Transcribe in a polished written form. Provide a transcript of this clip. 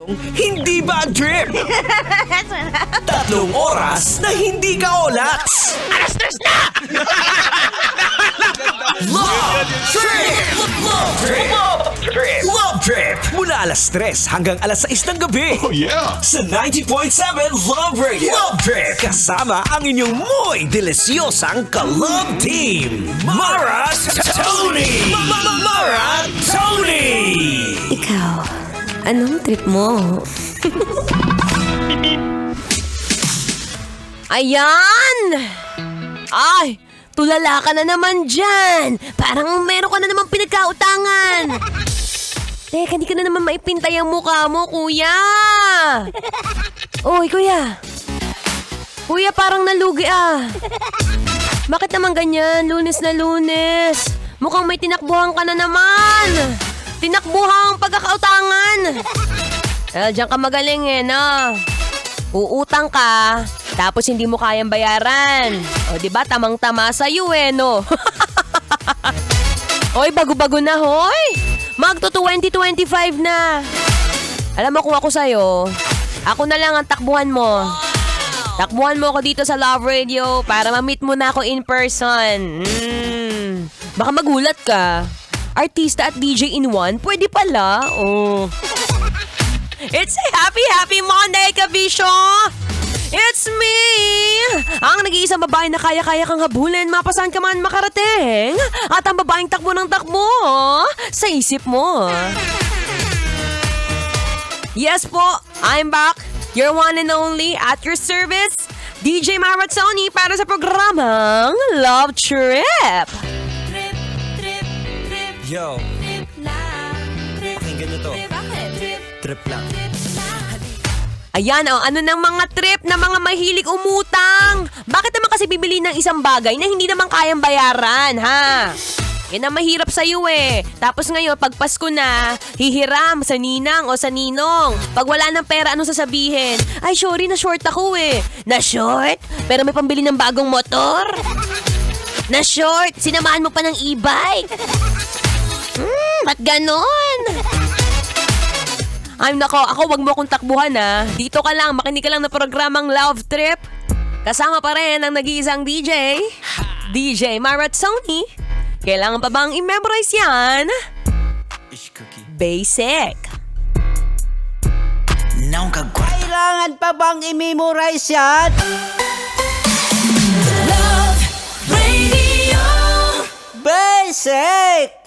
Hindi bad trip! 3 oras na hindi ka olats! Alas 3 na! Love Trip! Love Trip! Love Trip! Mula alas 3 hanggang alas 6 ng gabi. Oh yeah! Sa 90.7 Love Radio. Love Trip! Kasama ang inyong muy delisyosang ka-love team. Mara Tony! Mara Tony! Ikaw, anong trip mo? Ayan! Ay, tulala ka na naman dyan. Parang meron ka na naman pinagkautangan. Teka, di ka na naman maipintay ang mukha mo, kuya. Oy, kuya. Kuya, parang nalugi ah. Bakit naman ganyan? Lunes na Lunes. Mukhang may tinakbuhan ka na naman. Tinakbuhang pagkakautangan. Diyan ka magaling eh, no? Uutang ka, tapos hindi mo kayang bayaran. O, diba? Tamang-tama sa'yo eh, no? Hoy, bago-bago na, hoy! Magto 2025 na. Alam mo kung ako sa'yo, ako na lang ang takbuhan mo. Takbuhan mo ako dito sa Love Radio para ma-meet mo na ako in person. Baka magulat ka. Artista at DJ in one, pwede pala. Oh. It's a happy Monday, kabisyo! It's me! Ang nag-iisang babae na kaya-kaya kang habulin, mapasan ka man makarating. At ang babaeng takbo ng takbo sa isip mo. Yes po, I'm back. Your one and only at your service, DJ Maratsoni para sa programang Love Trip. Yo, pakinggan nyo to. Trip lang. Ayan, ano ng mga trip na mga mahilig umutang? Bakit naman kasi bibili ng isang bagay na hindi naman kayang bayaran, ha? Yan ang mahirap sa'yo eh. Tapos ngayon, pag Pasko na, hihiram sa ninang o sa ninong. Pag wala ng pera, anong sasabihin? Ay, sorry, na-short ako eh. Na-short? Pero may pambili ng bagong motor? Na-short? Sinamahan mo pa ng e-bike? Ba't ganon? Ay, nako, ako wag mo akong takbuhan ha. Dito ka lang, makinig ka lang na programang Love Trip. Kasama pa rin ang nag-iisang DJ, DJ Maratsoni. Kailangan pa bang i-memorize yan? Basic. Kailangan pa bang i-memorize yan? Love Radio! Basic!